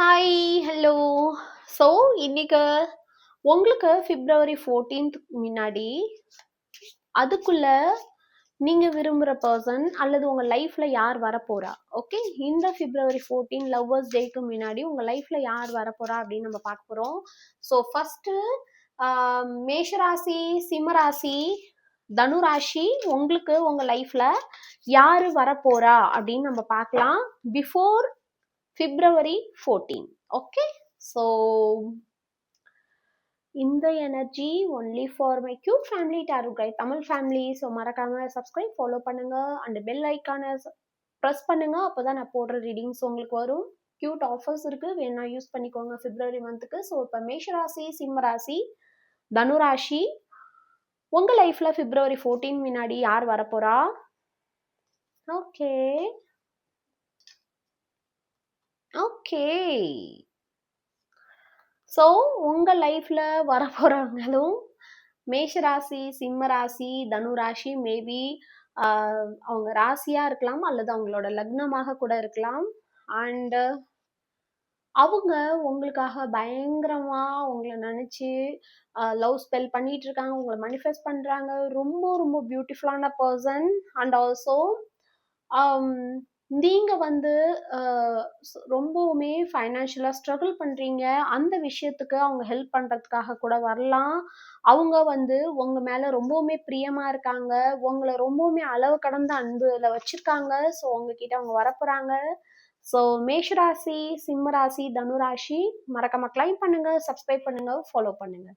Hi, hello. So இன்னைக்கு உங்களுக்கு பிப்ரவரி 14th முன்னாடி அதுக்குள்ள நீங்க விரும்புற பர்சன் அல்லது உங்க லைஃப்ல யார் வரப்போறா? ஓகே, இந்த பிப்ரவரி 14 லவ்வர்ஸ் டேக்கு முன்னாடி உங்க லைஃப்ல யார் வரப்போறா அப்படின்னு நம்ம பார்க்க போறோம். ஸோ ஃபர்ஸ்ட் மேஷராசி, சிம்மராசி, தனுராசி, உங்களுக்கு உங்க லைஃப்ல யாரு வரப்போறா அப்படின்னு நம்ம பார்க்கலாம் பிஃபோர் பிப்ரவரி 14. ஓகே, ஸோ இந்த energy only for my cute family tarot guide Tamil family. So மறக்காம சப்ஸ்கிரைப், ஃபாலோ பண்ணுங்க அண்ட் பெல் ஐக்கானை ப்ரெஸ் பண்ணுங்க. அப்போதான் நான் போடுற ரீடிங்ஸ் உங்களுக்கு வரும். கியூட் ஆஃபர்ஸ் இருக்கு, வேணா யூஸ் பண்ணிக்கோங்க பிப்ரவரி மந்த்துக்கு. ஸோ இப்போ மேஷராசி, சிம்மராசி, தனுராசி, உங்க லைஃப்ல பிப்ரவரி 14 முன்னாடி யார் வரப்போறா? ஓகே ஓகே ஸோ உங்கள் லைஃப்பில் வரப்போகிறவங்களும் மேஷராசி, சிம்ம ராசி, தனு ராசி, மேபி அவங்க ராசியாக இருக்கலாம் அல்லது அவங்களோட லக்னமாக கூட இருக்கலாம். அண்டு அவங்க உங்களுக்காக பயங்கரமாக உங்களை நினச்சி லவ் ஸ்பெல் பண்ணிட்டு இருக்காங்க, உங்களை மனிஃபெஸ்ட் பண்ணுறாங்க. ரொம்ப ரொம்ப பியூட்டிஃபுல்லான பர்சன். அண்ட் ஆல்சோ நீங்க வந்து ரொம்பவுமே ஃபைனான்ஷியலாக ஸ்ட்ரகிள் பண்ணுறீங்க. அந்த விஷயத்துக்கு அவங்க ஹெல்ப் பண்ணுறதுக்காக கூட வரலாம். அவங்க வந்து உங்கள் மேலே ரொம்பவுமே பிரியமாக இருக்காங்க, உங்களை ரொம்பவுமே அளவு கடந்த அன்புல வச்சுருக்காங்க. ஸோ உங்ககிட்ட அவங்க வரப்போகிறாங்க. ஸோ மேஷராசி, சிம்ம ராசி, தனு ராசி, மறக்காம கிளைம் பண்ணுங்க, சப்ஸ்கிரைப் பண்ணுங்க, ஃபாலோ பண்ணுங்க.